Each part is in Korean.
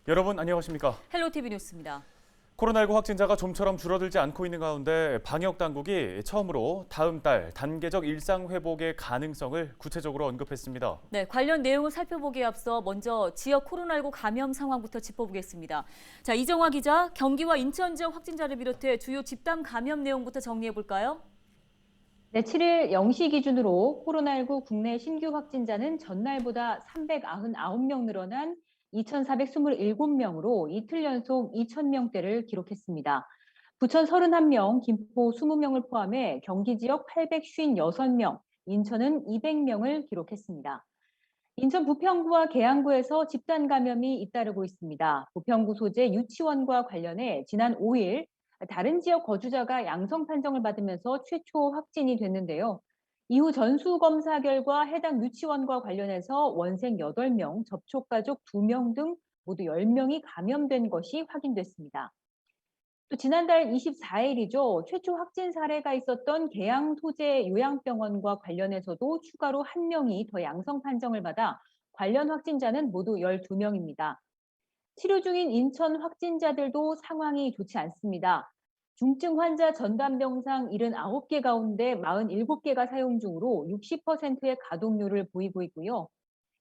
여러분 안녕하십니까? 헬로티비 뉴스입니다. 코로나19 확진자가 좀처럼 줄어들지 않고 있는 가운데 방역 당국이 처음으로 다음 달 단계적 일상 회복의 가능성을 구체적으로 언급했습니다. 네, 관련 내용을 살펴보기에 앞서 먼저 지역 코로나19 감염 상황부터 짚어보겠습니다. 자, 이정화 기자, 경기와 인천 지역 확진자를 비롯해 주요 집단 감염 내용부터 정리해 볼까요? 네, 7일 0시 기준으로 코로나19 국내 신규 확진자는 전날보다 399명 늘어난 2,427명으로 이틀 연속 2,000명대를 기록했습니다. 부천 31명, 김포 20명을 포함해 경기 지역 856명, 인천은 200명을 기록했습니다. 인천 부평구와 계양구에서 집단 감염이 잇따르고 있습니다. 부평구 소재 유치원과 관련해 지난 5일 다른 지역 거주자가 양성 판정을 받으면서 최초 확진이 됐는데요. 이후 전수검사 결과 해당 유치원과 관련해서 원생 8명, 접촉가족 2명 등 모두 10명이 감염된 것이 확인됐습니다. 또 지난달 24일이죠. 최초 확진 사례가 있었던 계양 소재 요양병원과 관련해서도 추가로 1명이 더 양성 판정을 받아 관련 확진자는 모두 12명입니다. 치료 중인 인천 확진자들도 상황이 좋지 않습니다. 중증 환자 전담 병상 79개 가운데 47개가 사용 중으로 60%의 가동률을 보이고 있고요.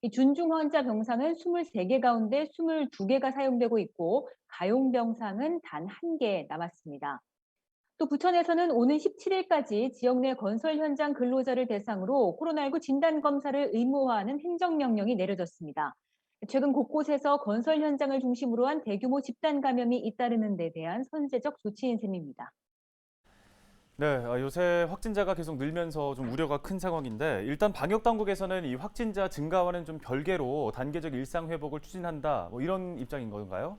이 준중 환자 병상은 23개 가운데 22개가 사용되고 있고 가용 병상은 단 1개 남았습니다. 또 부천에서는 오는 17일까지 지역 내 건설 현장 근로자를 대상으로 코로나19 진단 검사를 의무화하는 행정명령이 내려졌습니다. 최근 곳곳에서 건설 현장을 중심으로 한 대규모 집단 감염이 잇따르는 데 대한 선제적 조치인 셈입니다. 네, 요새 확진자가 계속 늘면서 좀 우려가 큰 상황인데 일단 방역 당국에서는 이 확진자 증가와는 좀 별개로 단계적 일상 회복을 추진한다. 이런 입장인 건가요?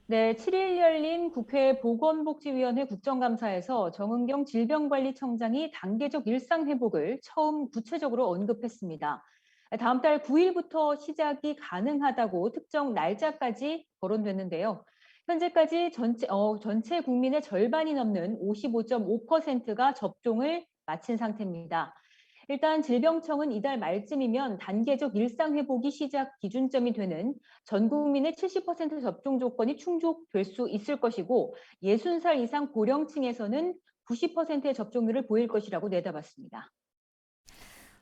네, 7일 열린 국회 보건복지위원회 국정감사에서 정은경 질병관리청장이 단계적 일상 회복을 처음 구체적으로 언급했습니다. 다음 달 9일부터 시작이 가능하다고 특정 날짜까지 거론됐는데요. 현재까지 전체 국민의 절반이 넘는 55.5%가 접종을 마친 상태입니다. 일단 질병청은 이달 말쯤이면 단계적 일상 회복이 시작 기준점이 되는 전 국민의 70% 접종 조건이 충족될 수 있을 것이고 60살 이상 고령층에서는 90%의 접종률을 보일 것이라고 내다봤습니다.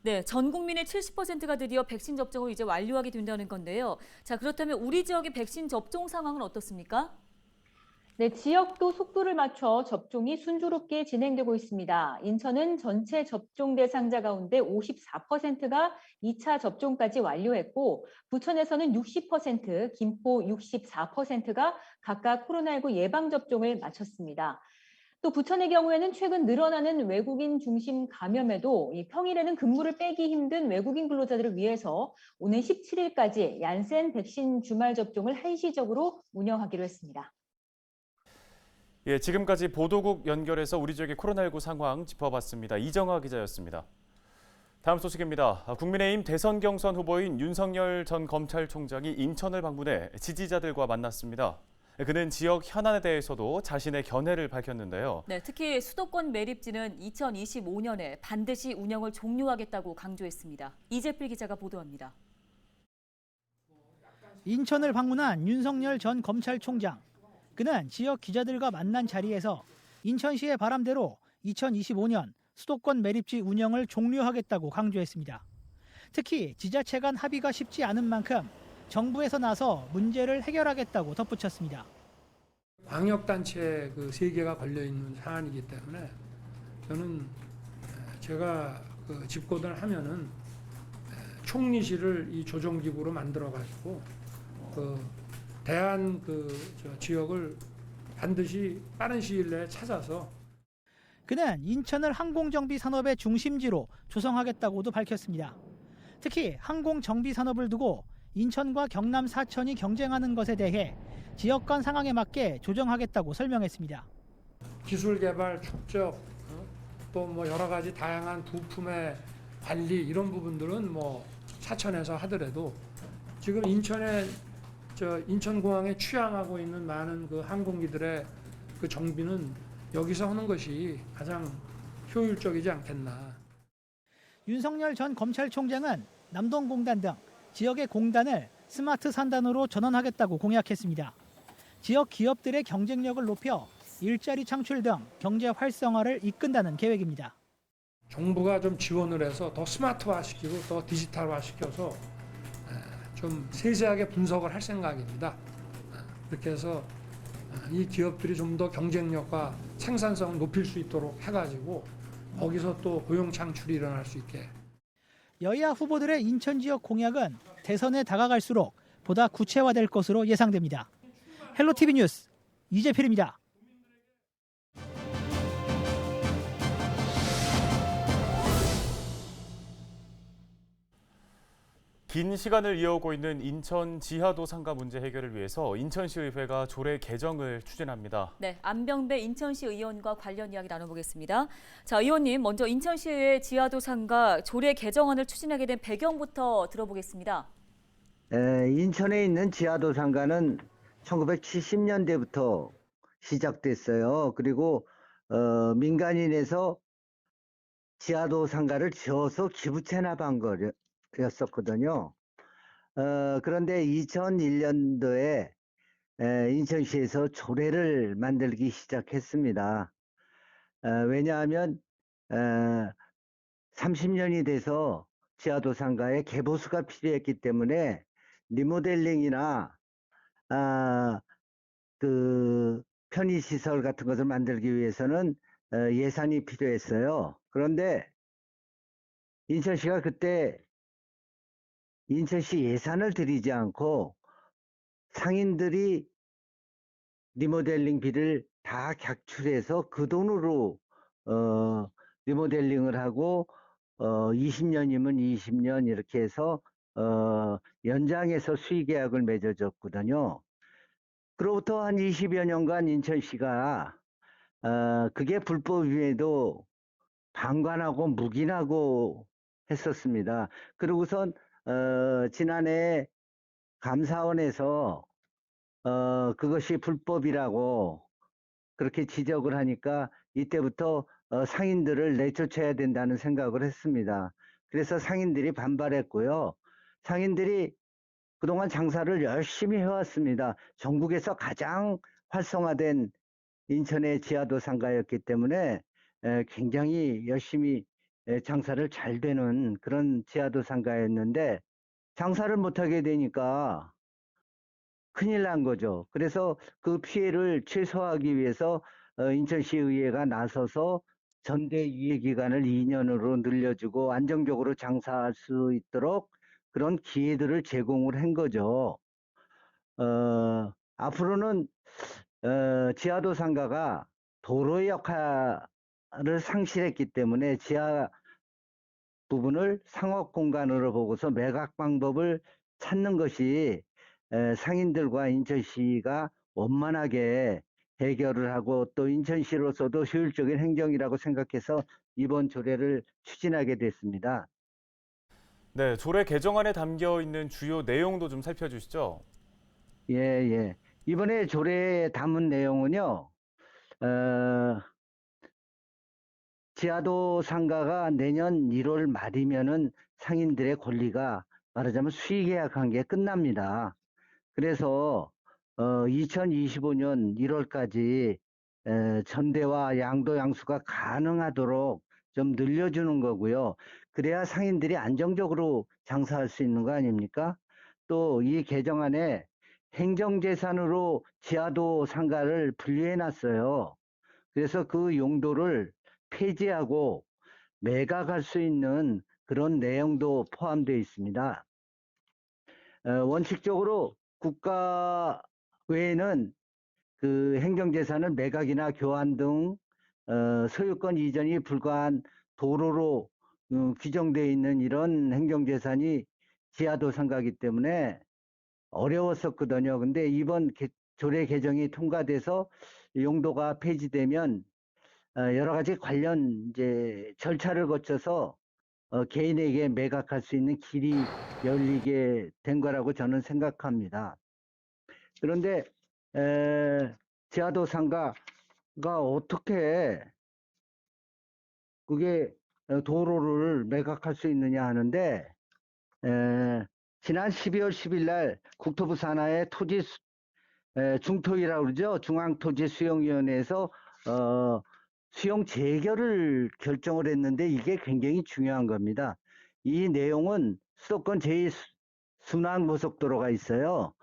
네, 전 국민의 70%가 드디어 백신 접종을 이제 완료하게 된다는 건데요. 자, 그렇다면 우리 지역의 백신 접종 상황은 어떻습니까? 네, 지역도 속도를 맞춰 접종이 순조롭게 진행되고 있습니다. 인천은 전체 접종 대상자 가운데 54%가 2차 접종까지 완료했고 부천에서는 60%, 김포 64%가 각각 코로나19 예방접종을 마쳤습니다. 또 부천의 경우에는 최근 늘어나는 외국인 중심 감염에도 평일에는 근무를 빼기 힘든 외국인 근로자들을 위해서 오는 17일까지 얀센 백신 주말 접종을 한시적으로 운영하기로 했습니다. 예, 지금까지 보도국 연결해서 우리 지역의 코로나19 상황 짚어봤습니다. 이정화 기자였습니다. 다음 소식입니다. 국민의힘 대선 경선 후보인 윤석열 전 검찰총장이 인천을 방문해 지지자들과 만났습니다. 그는 지역 현안에 대해서도 자신의 견해를 밝혔는데요. 네, 특히 수도권 매립지는 2025년에 반드시 운영을 종료하겠다고 강조했습니다. 이재필 기자가 보도합니다. 인천을 방문한 윤석열 전 검찰총장. 그는 지역 기자들과 만난 자리에서 인천시의 바람대로 2025년 수도권 매립지 운영을 종료하겠다고 강조했습니다. 특히 지자체 간 합의가 쉽지 않은 만큼 정부에서 나서 문제를 해결하겠다고 덧붙였습니다. 광역단체 그 3개가 걸려있는 사안이기 때문에 저는 제가 집권을 하면은 총리실을 이 조정기구로 만들어가지고 대한 지역을 반드시 빠른 시일 내에 찾아서 그는 인천을 항공정비 산업의 중심지로 조성하겠다고도 밝혔습니다. 특히 항공정비 산업을 두고 인천과 경남 사천이 경쟁하는 것에 대해 지역 간 상황에 맞게 조정하겠다고 설명했습니다. 기술 개발, 축적, 또 뭐 여러 가지 다양한 부품의 관리 이런 부분들은 뭐 사천에서 하더라도 지금 인천공항에 취항하고 있는 많은 그 항공기들의 그 정비는 여기서 하는 것이 가장 효율적이지 않겠나. 윤석열 전 검찰총장은 남동공단 등 지역의 공단을 스마트 산단으로 전환하겠다고 공약했습니다. 지역 기업들의 경쟁력을 높여 일자리 창출 등 경제 활성화를 이끈다는 계획입니다. 정부가 좀 지원을 해서 더 스마트화시키고 더 디지털화시켜서 좀 세세하게 분석을 할 생각입니다. 그렇게 해서 이 기업들이 좀 더 경쟁력과 생산성을 높일 수 있도록 해가지고 거기서 또 고용 창출이 일어날 수 있게. 여야 후보들의 인천 지역 공약은 대선에 다가갈수록 보다 구체화될 것으로 예상됩니다. 헬로티비 뉴스 이재필입니다. 긴 시간을 이어오고 있는 인천 지하도 상가 문제 해결을 위해서 인천시의회가 조례 개정을 추진합니다. 네, 안병배 인천시 의원과 관련 이야기 나눠보겠습니다. 자, 의원님, 먼저 인천시의 지하도 상가 조례 개정안을 추진하게 된 배경부터 들어보겠습니다. 인천에 있는 지하도 상가는 1970년대부터 시작됐어요. 그리고 민간인에서 지하도 상가를 지어서 기부 체납한 거였었거든요. 그런데 2001년도에 인천시에서 조례를 만들기 시작했습니다. 왜냐하면 30년이 돼서 지하도 상가에 개보수가 필요했기 때문에 리모델링이나 그 편의시설 같은 것을 만들기 위해서는 예산이 필요했어요. 그런데 인천시가 그때 인천시 예산을 들이지 않고 상인들이 리모델링비를 다 객출해서 그 돈으로 리모델링을 하고 20년이면 20년 이렇게 해서 연장해서 수의계약을 맺어줬거든요. 그로부터 한 20여 년간 인천시가 그게 불법임에도 방관하고 묵인하고 했었습니다. 그러고선 지난해 감사원에서 그것이 불법이라고 그렇게 지적을 하니까 이때부터 상인들을 내쫓아야 된다는 생각을 했습니다. 그래서 상인들이 반발했고요. 상인들이 그동안 장사를 열심히 해왔습니다. 전국에서 가장 활성화된 인천의 지하도 상가였기 때문에 굉장히 열심히 장사를 잘 되는 그런 지하도 상가였는데 장사를 못하게 되니까 큰일 난 거죠. 그래서 그 피해를 최소화하기 위해서 인천시의회가 나서서 전대 유예 기간을 2년으로 늘려주고 안정적으로 장사할 수 있도록 그런 기회들을 제공을 한 거죠. 앞으로는 지하도 상가가 도로 역할을 상실했기 때문에 지하 부분을 상업 공간으로 보고서 매각 방법을 찾는 것이 상인들과 인천시가 원만하게 해결을 하고 또 인천시로서도 효율적인 행정이라고 생각해서 이번 조례를 추진하게 됐습니다. 네, 조례 개정안에 담겨 있는 주요 내용도 좀 살펴주시죠. 예. 이번에 조례에 담은 내용은요, 지하도 상가가 내년 1월 말이면은 상인들의 권리가 말하자면 수의계약 게 끝납니다. 그래서 2025년 1월까지 전대와 양도 양수가 가능하도록 좀 늘려주는 거고요. 그래야 상인들이 안정적으로 장사할 수 있는 거 아닙니까? 또 이 개정안에 행정재산으로 지하도 상가를 분리해 놨어요. 그래서 그 용도를 폐지하고 매각할 수 있는 그런 내용도 포함되어 있습니다. 원칙적으로 국가 외에는 그 행정재산을 매각이나 교환 등 소유권 이전이 불가한 도로로 규정되어 있는 이런 행정재산이 지하도 상가이기 때문에 어려웠었거든요. 근데 이번 조례 개정이 통과돼서 용도가 폐지되면 여러 가지 관련 이제 절차를 거쳐서 개인에게 매각할 수 있는 길이 열리게 된 거라고 저는 생각합니다. 그런데 지하도 상가가 어떻게 그게 도로를 매각할 수 있느냐 하는데 지난 12월 10일 날 국토부 산하의 중토위라고 그러죠. 중앙토지수용위원회에서 수용 재결을 결정을 했는데 이게 굉장히 중요한 겁니다. 이 내용은 수도권 제2순환고속도로가 있어요.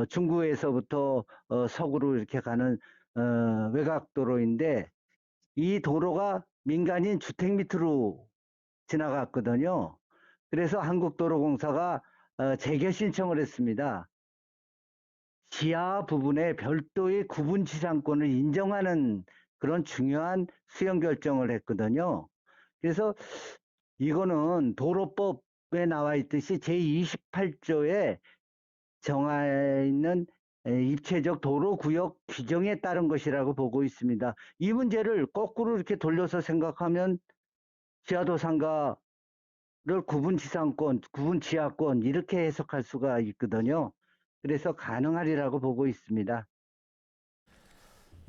중구에서부터 서구로 이렇게 가는 외곽도로인데 이 도로가 민간인 주택 밑으로 지나갔거든요. 그래서 한국도로공사가 재개 신청을 했습니다. 지하 부분에 별도의 구분 지상권을 인정하는 그런 중요한 수용 결정을 했거든요. 그래서 이거는 도로법에 나와 있듯이 제28조에 정하 있는 입체적 도로구역 규정에 따른 것이라고 보고 있습니다. 이 문제를 거꾸로 이렇게 돌려서 생각하면 지하도상가를 구분 지상권, 구분 지하권 이렇게 해석할 수가 있거든요. 그래서 가능하리라고 보고 있습니다.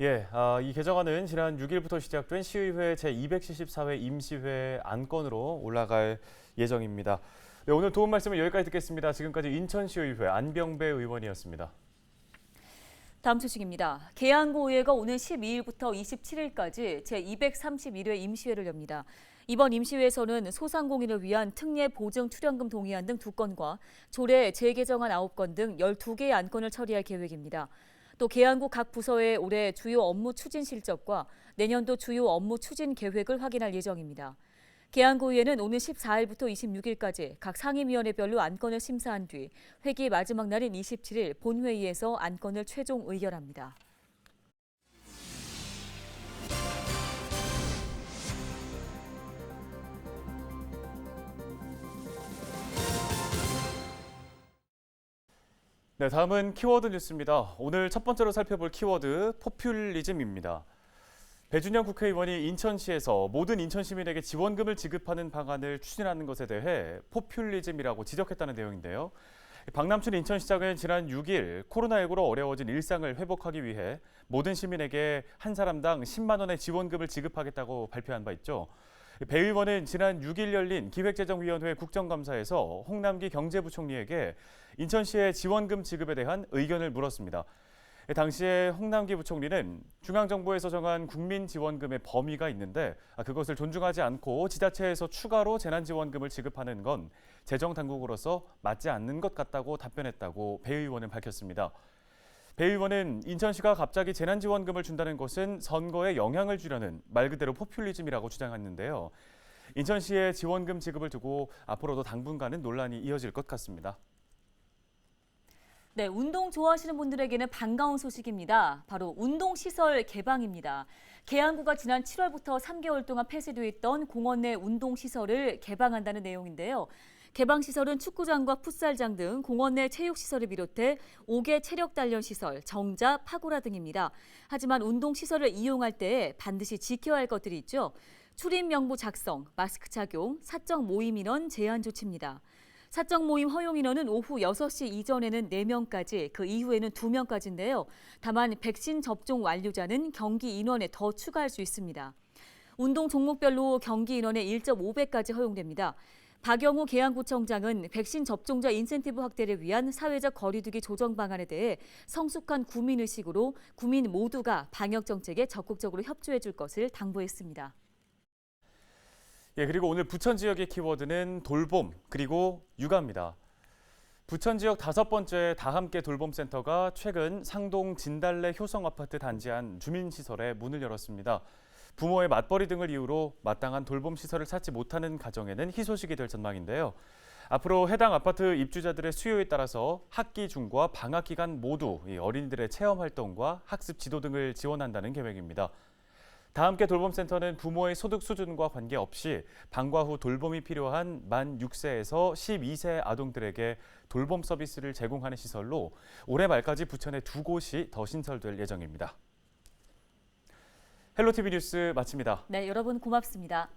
예, 이 개정안은 지난 6일부터 시작된 시의회 제274회 임시회 안건으로 올라갈 예정입니다. 네, 오늘 도움 말씀은 여기까지 듣겠습니다. 지금까지 인천시의회 안병배 의원이었습니다. 다음 소식입니다. 계양구의회가 오는 12일부터 27일까지 제231회 임시회를 엽니다. 이번 임시회에서는 소상공인을 위한 특례 보증 출연금 동의안 등 2건과 조례 재개정안 9건 등 12개의 안건을 처리할 계획입니다. 또 계양구 각 부서의 올해 주요 업무 추진 실적과 내년도 주요 업무 추진 계획을 확인할 예정입니다. 계양구의회는 오는 14일부터 26일까지 각 상임위원회별로 안건을 심사한 뒤 회기 마지막 날인 27일 본회의에서 안건을 최종 의결합니다. 네, 다음은 키워드 뉴스입니다. 오늘 첫 번째로 살펴볼 키워드 포퓰리즘입니다. 배준영 국회의원이 인천시에서 모든 인천 시민에게 지원금을 지급하는 방안을 추진하는 것에 대해 포퓰리즘이라고 지적했다는 내용인데요. 박남춘 인천시장은 지난 6일 코로나19로 어려워진 일상을 회복하기 위해 모든 시민에게 한 사람당 10만 원의 지원금을 지급하겠다고 발표한 바 있죠. 배 의원은 지난 6일 열린 기획재정위원회 국정감사에서 홍남기 경제부총리에게 인천시의 지원금 지급에 대한 의견을 물었습니다. 당시에 홍남기 부총리는 중앙정부에서 정한 국민지원금의 범위가 있는데 그것을 존중하지 않고 지자체에서 추가로 재난지원금을 지급하는 건 재정당국으로서 맞지 않는 것 같다고 답변했다고 배 의원은 밝혔습니다. 배 의원은 인천시가 갑자기 재난지원금을 준다는 것은 선거에 영향을 주려는 말 그대로 포퓰리즘이라고 주장했는데요. 인천시의 지원금 지급을 두고 앞으로도 당분간은 논란이 이어질 것 같습니다. 네, 운동 좋아하시는 분들에게는 반가운 소식입니다. 바로 운동시설 개방입니다. 계양구가 지난 7월부터 3개월 동안 폐쇄되어 있던 공원 내 운동시설을 개방한다는 내용인데요. 개방시설은 축구장과 풋살장 등 공원 내 체육시설을 비롯해 5개 체력 단련 시설, 정자, 파고라 등입니다. 하지만 운동시설을 이용할 때 반드시 지켜야 할 것들이 있죠. 출입 명부 작성, 마스크 착용, 사적 모임 인원 제한 조치입니다. 사적 모임 허용 인원은 오후 6시 이전에는 4명까지, 그 이후에는 2명까지인데요. 다만 백신 접종 완료자는 경기 인원에 더 추가할 수 있습니다. 운동 종목별로 경기 인원의 1.5배까지 허용됩니다. 박영우 계양구청장은 백신 접종자 인센티브 확대를 위한 사회적 거리두기 조정 방안에 대해 성숙한 국민의식으로 국민 모두가 방역 정책에 적극적으로 협조해 줄 것을 당부했습니다. 예, 그리고 오늘 부천 지역의 키워드는 돌봄 그리고 육아입니다. 부천 지역 5번째 다함께 돌봄센터가 최근 상동 진달래 효성아파트 단지 안 주민시설에 문을 열었습니다. 부모의 맞벌이 등을 이유로 마땅한 돌봄 시설을 찾지 못하는 가정에는 희소식이 될 전망인데요. 앞으로 해당 아파트 입주자들의 수요에 따라서 학기 중과 방학 기간 모두 어린이들의 체험 활동과 학습 지도 등을 지원한다는 계획입니다. 다함께 돌봄센터는 부모의 소득 수준과 관계없이 방과 후 돌봄이 필요한 만 6세에서 12세 아동들에게 돌봄 서비스를 제공하는 시설로 올해 말까지 부천에 2곳이 더 신설될 예정입니다. 헬로티비 뉴스 마칩니다. 네, 여러분 고맙습니다.